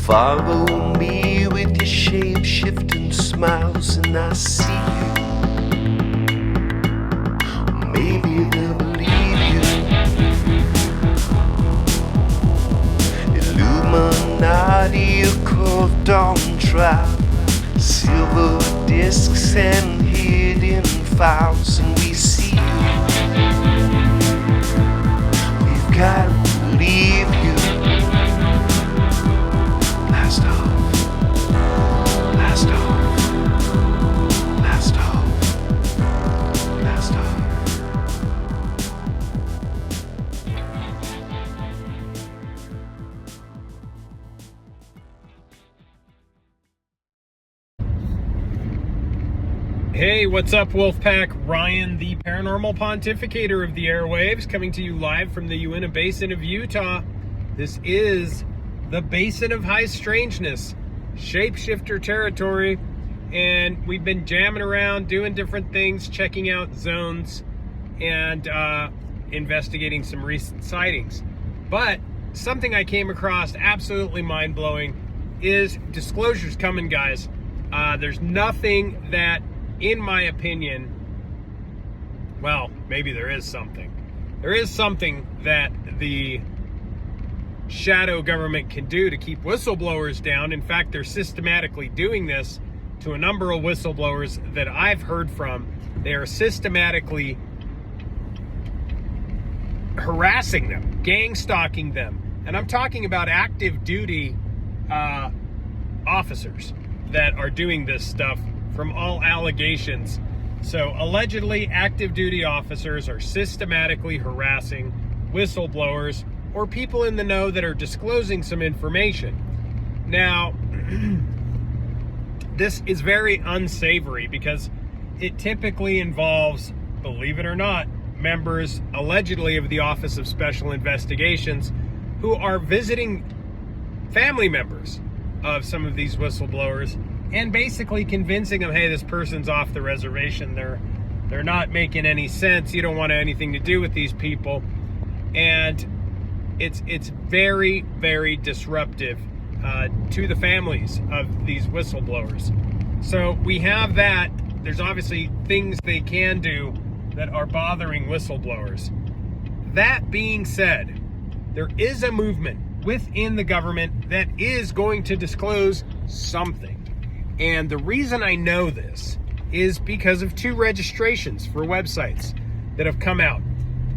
Follow me with your shape-shifting smiles and I see you. Maybe they'll believe you. Illuminati, a curved dawn trial, silver discs and hidden files, and we see you. We've got to believe you. Blast off, blast off, blast off, blast off. Hey, what's up, Wolfpack? Ryan, the paranormal pontificator of the airwaves, coming to you live from the Uinta Basin of Utah. This is the Basin of High Strangeness, shapeshifter territory, and we've been jamming around, doing different things, checking out zones, and investigating some recent sightings. But something I came across absolutely mind-blowing is disclosures coming, guys. There's nothing that, in my opinion, well, maybe there is something. There is something that the shadow government can do to keep whistleblowers down. In fact, they're systematically doing this to a number of whistleblowers that I've heard from. They are systematically harassing them, gang-stalking them. And I'm talking about active duty officers that are doing this stuff from all allegations. So allegedly, active duty officers are systematically harassing whistleblowers or people in the know that are disclosing some information. Now, this is very unsavory because it typically involves, believe it or not, members allegedly of the Office of Special Investigations who are visiting family members of some of these whistleblowers and basically convincing them, hey, this person's off the reservation. They're not making any sense. You don't want anything to do with these people. And it's very, very disruptive to the families of these whistleblowers. So we have that. There's obviously things they can do that are bothering whistleblowers. That being said, there is a movement within the government that is going to disclose something. And the reason I know this is because of two registrations for websites that have come out.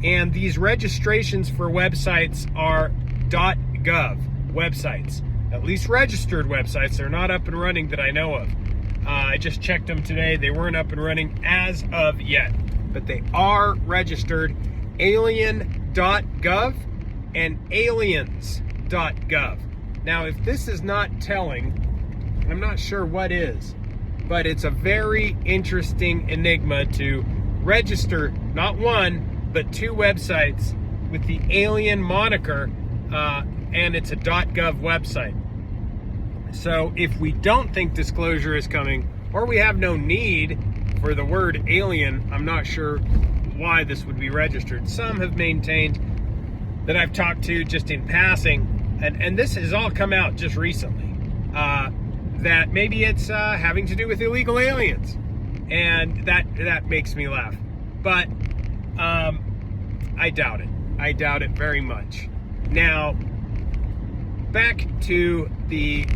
And these registrations for websites are .gov websites, at least registered websites. They're not up and running that I know of. I just checked them today. They weren't up and running as of yet, but they are registered. Alien.gov and aliens.gov. Now, if this is not telling, I'm not sure what is, but it's a very interesting enigma to register not one, but two websites with the alien moniker, and it's a .gov website. So if we don't think disclosure is coming, or we have no need for the word alien, I'm not sure why this would be registered. Some have maintained that I've talked to just in passing, and this has all come out just recently, that maybe it's having to do with illegal aliens, and that makes me laugh. But I doubt it. I doubt it very much. Now, back to the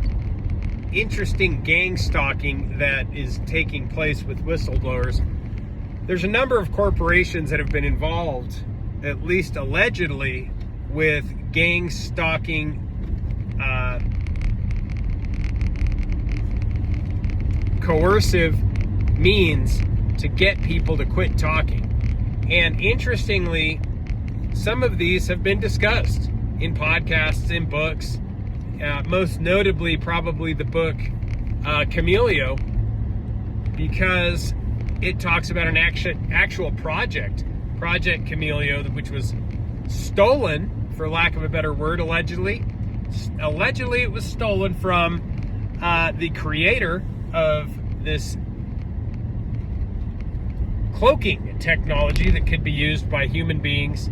interesting gang stalking that is taking place with whistleblowers. There's a number of corporations that have been involved, at least allegedly, with gang stalking coercive means to get people to quit talking. And interestingly, some of these have been discussed in podcasts, in books, most notably probably the book Cameleo, because it talks about an actual Project Cameleo, which was stolen, for lack of a better word, allegedly. Allegedly it was stolen from the creator of this cloaking technology that could be used by human beings.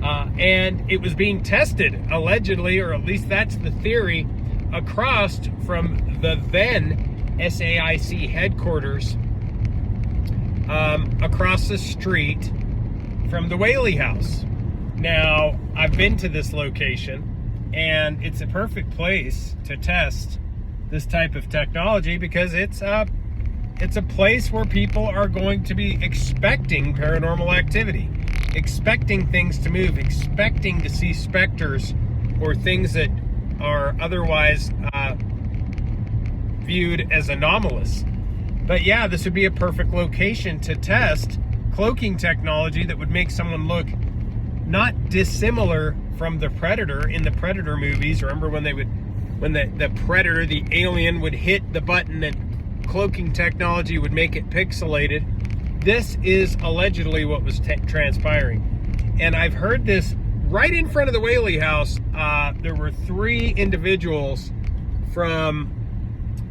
And it was being tested, allegedly, or at least that's the theory, across from the then SAIC headquarters, across the street from the Whaley House. Now, I've been to this location, and it's a perfect place to test this type of technology because it's a place where people are going to be expecting paranormal activity, expecting things to move, expecting to see specters or things that are otherwise viewed as anomalous. But yeah, this would be a perfect location to test cloaking technology that would make someone look not dissimilar from the Predator in the Predator movies. Remember when the Predator, the alien, would hit the button and cloaking technology would make it pixelated? This is allegedly what was transpiring. And I've heard this right in front of the Whaley House. There were 3 individuals from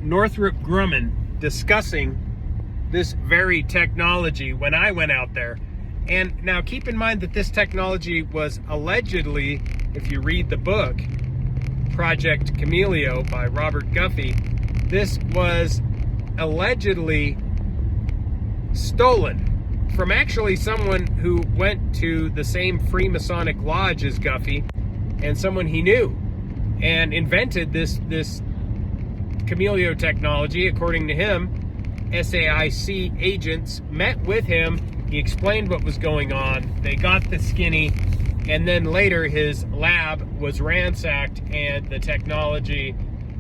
Northrop Grumman discussing this very technology when I went out there. And now keep in mind that this technology was allegedly, if you read the book, Project Cameleo by Robert Guffey, this was allegedly stolen from actually someone who went to the same Freemasonic lodge as Guffey and someone he knew, and invented this Cameleo technology. According to him, SAIC agents met with him. He explained what was going on. They got the skinny, and then later his lab was ransacked, and the technology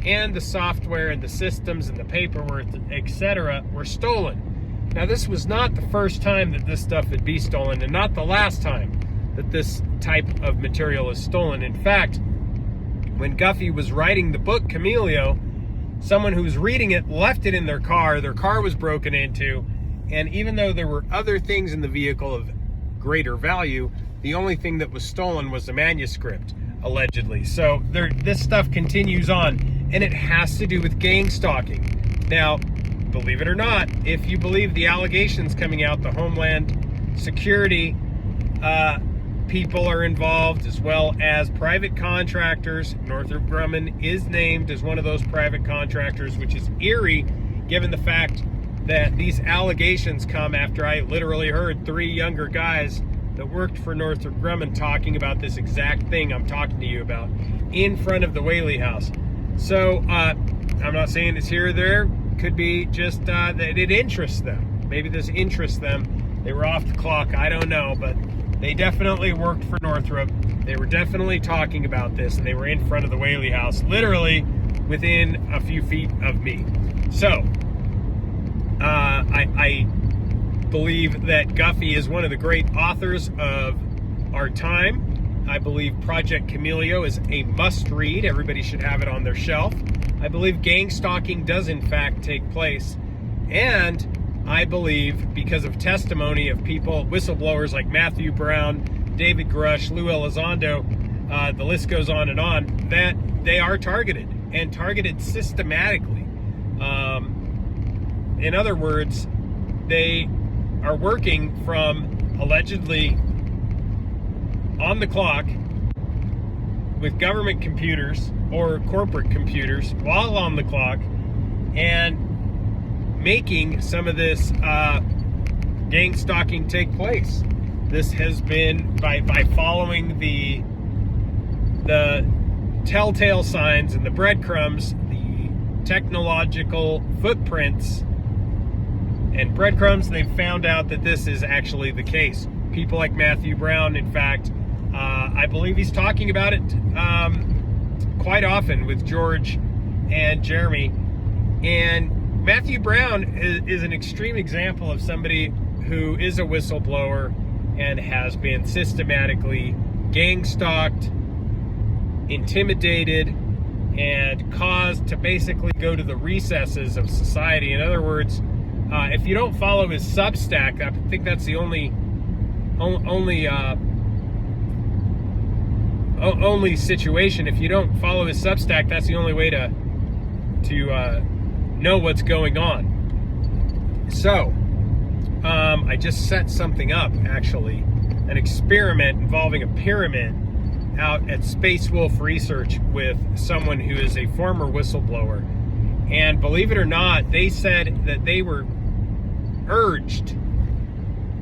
and the software and the systems and the paperwork, etc., were stolen. Now, this was not the first time that this stuff would be stolen, and not the last time that this type of material is stolen. In fact, when Guffey was writing the book Cameleo, someone who was reading it left it in their car was broken into, and even though there were other things in the vehicle of greater value, the only thing that was stolen was the manuscript, allegedly. So this stuff continues on, and it has to do with gang stalking. Now, believe it or not, if you believe the allegations coming out, the Homeland Security people are involved, as well as private contractors. Northrop Grumman is named as one of those private contractors, which is eerie given the fact that these allegations come after I literally heard 3 younger guys that worked for Northrop Grumman talking about this exact thing I'm talking to you about in front of the Whaley House. So I'm not saying it's here or there. Could be just that it interests them. Maybe this interests them. They were off the clock. I don't know, but they definitely worked for Northrop. They were definitely talking about this, and they were in front of the Whaley House, literally within a few feet of me. So, I believe that Guffey is one of the great authors of our time. I believe Project Cameleo is a must-read. Everybody should have it on their shelf. I believe gang stalking does, in fact, take place. And I believe, because of testimony of people, whistleblowers like Matthew Brown, David Grush, Lou Elizondo, the list goes on, that they are targeted, and targeted systematically. In other words, they are working from allegedly on the clock with government computers or corporate computers while on the clock, and making some of this gang stalking take place. This has been by following the telltale signs and the breadcrumbs, the technological footprints and breadcrumbs. They've found out that this is actually the case. People like Matthew Brown, in fact, I believe he's talking about it quite often with George and Jeremy. And Matthew Brown is an extreme example of somebody who is a whistleblower and has been systematically gang stalked, intimidated, and caused to basically go to the recesses of society. In other words, if you don't follow his Substack, I think that's the only situation. If you don't follow his Substack, that's the only way to know what's going on. So, I just set something up, actually, an experiment involving a pyramid out at Space Wolf Research with someone who is a former whistleblower. And believe it or not, they said that they were urged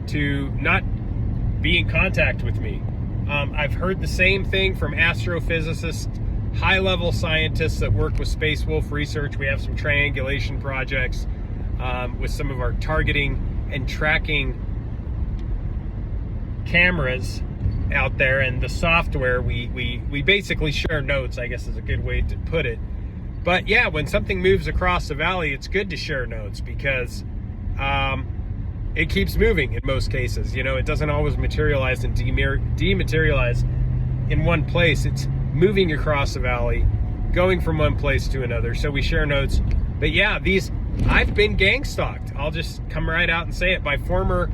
to not be in contact with me. I've heard the same thing from astrophysicists, high-level scientists that work with Space Wolf Research. We have some triangulation projects with some of our targeting and tracking cameras out there, and the software. We basically share notes, I guess is a good way to put it. But yeah, when something moves across the valley, it's good to share notes because it keeps moving in most cases. It doesn't always materialize and dematerialize in one place. It's moving across the valley, going from one place to another. So we share notes. But yeah, I've been gang stalked. I'll just come right out and say it, by former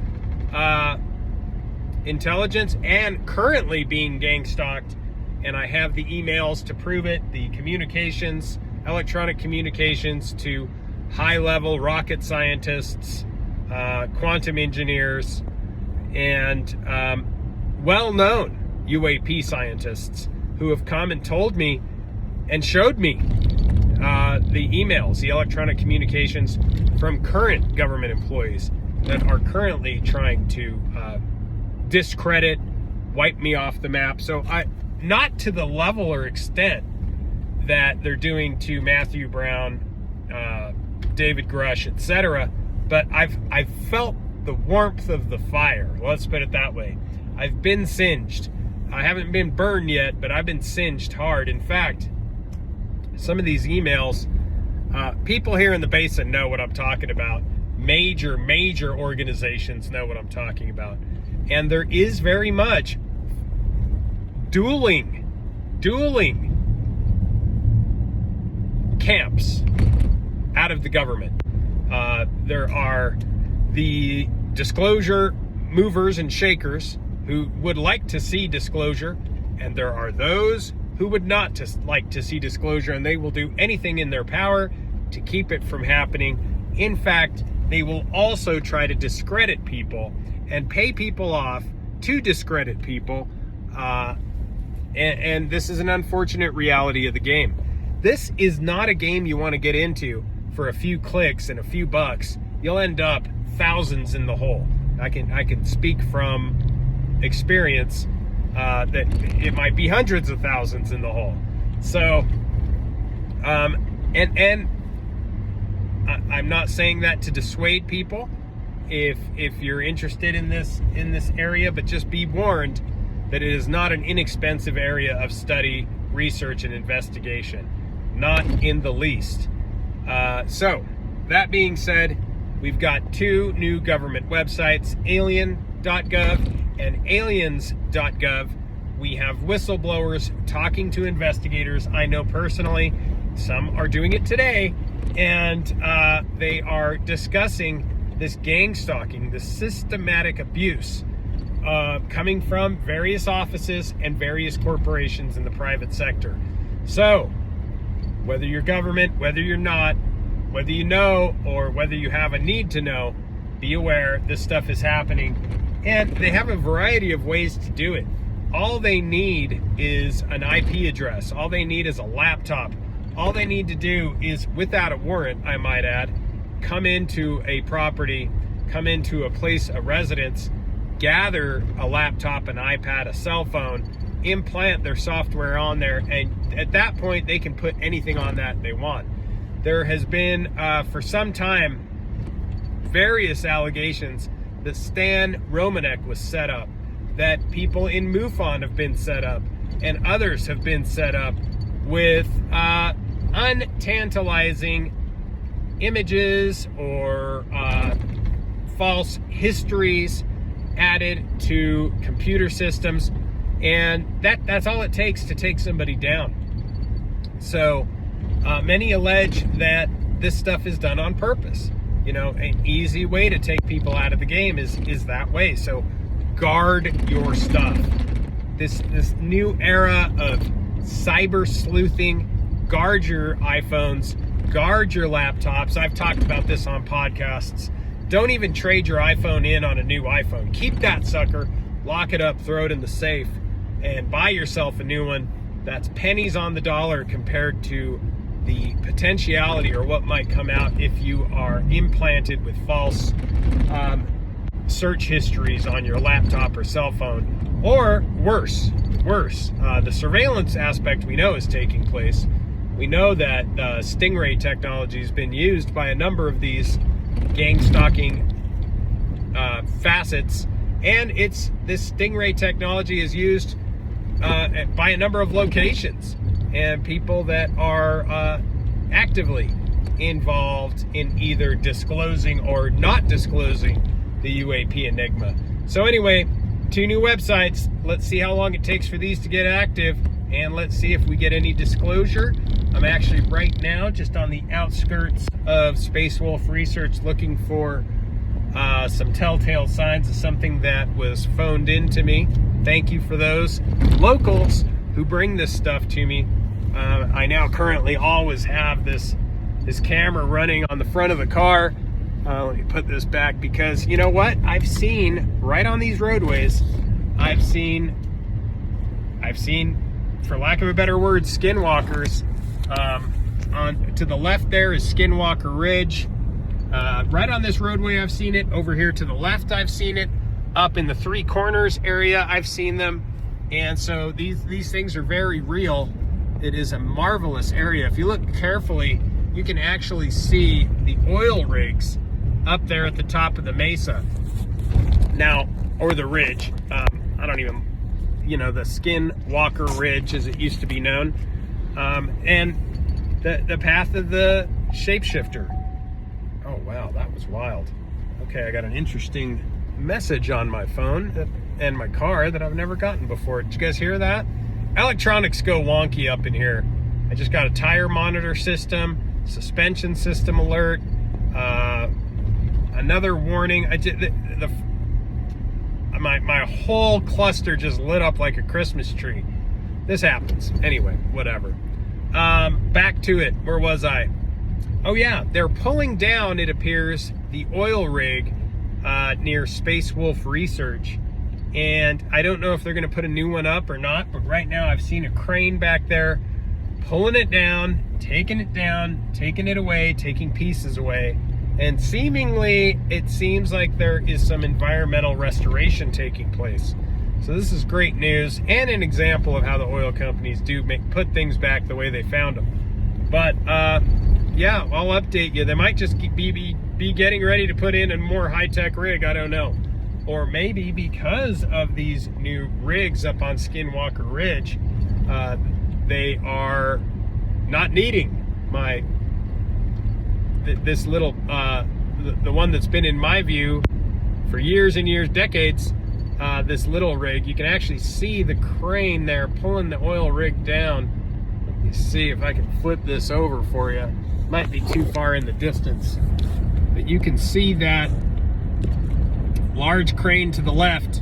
intelligence and currently being gang stalked. And I have the emails to prove it, the communications, electronic communications to high-level rocket scientists, quantum engineers, and well-known UAP scientists who have come and told me and showed me the emails, the electronic communications from current government employees that are currently trying to discredit, wipe me off the map. So not to the level or extent that they're doing to Matthew Brown, David Grush, etc. But I've felt the warmth of the fire. Let's put it that way. I've been singed. I haven't been burned yet, but I've been singed hard. In fact, some of these emails, people here in the basin know what I'm talking about. Major organizations know what I'm talking about. And there is very much dueling camps out of the government. There are the disclosure movers and shakers who would like to see disclosure, and there are those who would not like to see disclosure, and they will do anything in their power to keep it from happening. In fact, they will also try to discredit people and pay people off to discredit people. And this is an unfortunate reality of the game. This is not a game you want to get into for a few clicks and a few bucks. You'll end up thousands in the hole. I can speak from experience that it might be hundreds of thousands in the hole. So, and I'm not saying that to dissuade people if you're interested in this area, but just be warned that it is not an inexpensive area of study, research, and investigation. Not in the least. So, that being said, we've got two new government websites, alien.gov and aliens.gov. We have whistleblowers talking to investigators. I know personally, some are doing it today, and they are discussing this gang stalking, this systematic abuse coming from various offices and various corporations in the private sector. So, whether you're government, whether you're not, whether you know or whether you have a need to know, be aware this stuff is happening. And they have a variety of ways to do it. All they need is an IP address. All they need is a laptop. All they need to do is, without a warrant, I might add, come into a property, come into a place, a residence, gather a laptop, an iPad, a cell phone, implant their software on there, and at that point they can put anything on that they want. There has been for some time various allegations that Stan Romanek was set up, that people in MUFON have been set up, and others have been set up with untantalizing images or false histories added to computer systems, and that's all it takes to take somebody down. So many allege that this stuff is done on purpose. An easy way to take people out of the game is that way. So guard your stuff. This new era of cyber sleuthing, guard your iPhones, guard your laptops. I've talked about this on podcasts. Don't even trade your iPhone in on a new iPhone. Keep that sucker, lock it up, throw it in the safe. and buy yourself a new one. That's pennies on the dollar compared to the potentiality or what might come out if you are implanted with false search histories on your laptop or cell phone, or worse. The surveillance aspect we know is taking place. We know that Stingray technology has been used by a number of these gang-stalking facets, and this Stingray technology is used by a number of locations and people that are actively involved in either disclosing or not disclosing the UAP enigma. So anyway, 2 new websites. Let's see how long it takes for these to get active, and let's see if we get any disclosure. I'm actually right now just on the outskirts of Space Wolf Research looking for some telltale signs of something that was phoned in to me. Thank you for those locals who bring this stuff to me. I now currently always have this camera running on the front of the car. Let me put this back, because you know what? I've seen right on these roadways, I've seen, for lack of a better word, skinwalkers. On to the left there is Skinwalker Ridge. Right on this roadway, I've seen it. Over here to the left, I've seen it. Up in the Three Corners area, I've seen them. And so these things are very real. It is a marvelous area. If you look carefully, you can actually see the oil rigs up there at the top of the mesa. Now, or the ridge. I don't even, the Skinwalker Ridge as it used to be known. And the path of the shapeshifter. Oh, wow, that was wild. Okay, I got an interesting message on my phone and my car that I've never gotten before. Did you guys hear that? Electronics go wonky up in here. I just got a tire monitor system, suspension system alert, another warning. My whole cluster just lit up like a Christmas tree. This happens. Anyway, whatever. Back to it. Where was I? Oh yeah, they're pulling down, it appears, the oil rig near Space Wolf Research. And I don't know if they're going to put a new one up or not, but right now I've seen a crane back there pulling it down, taking it away, taking pieces away. And seemingly, it seems like there is some environmental restoration taking place. So this is great news and an example of how the oil companies do put things back the way they found them. But yeah, I'll update you. They might just be getting ready to put in a more high-tech rig. I don't know. Or maybe because of these new rigs up on Skinwalker Ridge, they are not needing this little, the one that's been in my view for years and years, decades, this little rig. You can actually see the crane there pulling the oil rig down. Let me see if I can flip this over for you. Might be too far in the distance, but you can see that large crane to the left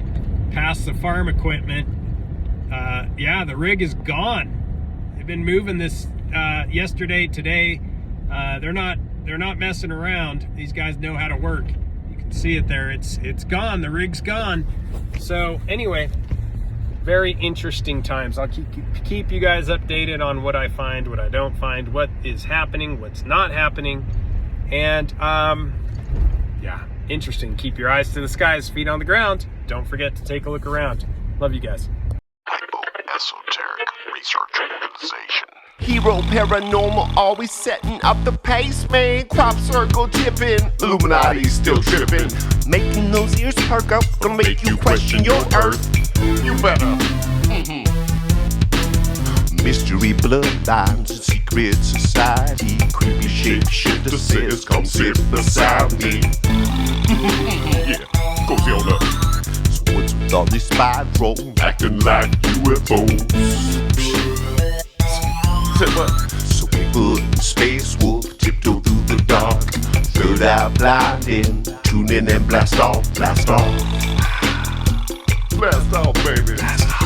past the farm equipment. Yeah, the rig is gone. They've been moving this yesterday, today. They're not messing around. These guys know how to work. You can see it there. It's gone. The rig's gone. So anyway, very interesting times. I'll keep you guys updated on what I find, what I don't find, what is happening, what's not happening. And yeah, interesting. Keep your eyes to the skies, feet on the ground. Don't forget to take a look around. Love you guys. Esoteric Research Organization. Hero paranormal, always setting up the pace, man. Crop circle tipping, Illuminati still tripping. Making those ears perk up, gonna make you question your earth. You better. Mystery bloodlines and secret society. Creepy shapeshifter says, come sit beside me. Yeah, cozy on up. So what's with all this spiral, acting like UFOs? Say what? So Bigfoot and Space Wolf tiptoe through the dark. Third eye blinding, tune in and blast off, blast off. Blast off, baby. Blast off.